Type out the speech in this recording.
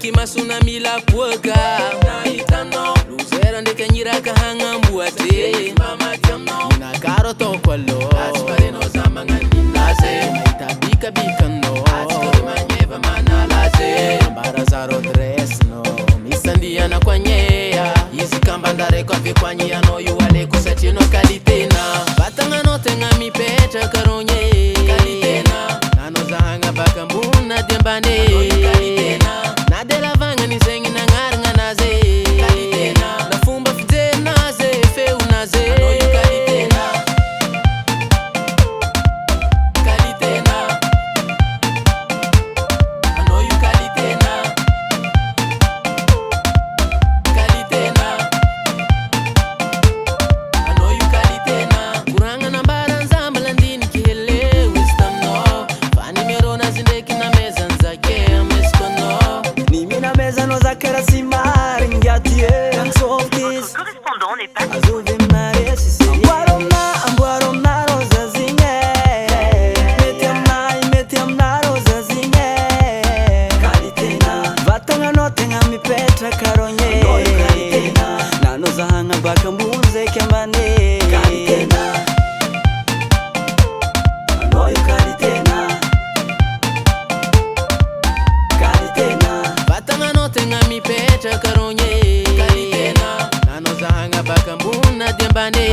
Miki masuna mila kuoka na itano Luzera ndeke nyiraka hanga mbuate Mama tiamno Mina karo tokwalo Aspare no zamanga ninaze Itabika bikano Askari manyeva manalaze Ambara zaro dress no Misandia na kwanyea Izi kambandare kwa vikwanyia no yuwale kusachino kalitena Batanga no tenga mipecha karonye Kalitena Nano zahanga baka mbuna diambane Kalitena Nadela vanga ni zengi na ngaringa naze Kalitena Nafumba fide naze feu naze Kalitena Kalitena I know you Kalitena Kalitena I know you Kalitena Kuranga na baranza malandini kihele wisdom no Fani mirona zindeki na meza nzake ameskono Nimina meza no zakera simari ngiatie Correspondant n'est pas Azuve mare sisi Ambuarona roza zinge Metiam na roza zinge Kalitena Vatanga no tenga mi petra karonye Kalitena Nano zahanga baka mbunze kembane Kalitena Anoyo Kalitena Kalitena Batanga no tenga mi pecha karonye Kalitena Nano zahanga baka mbuna diambane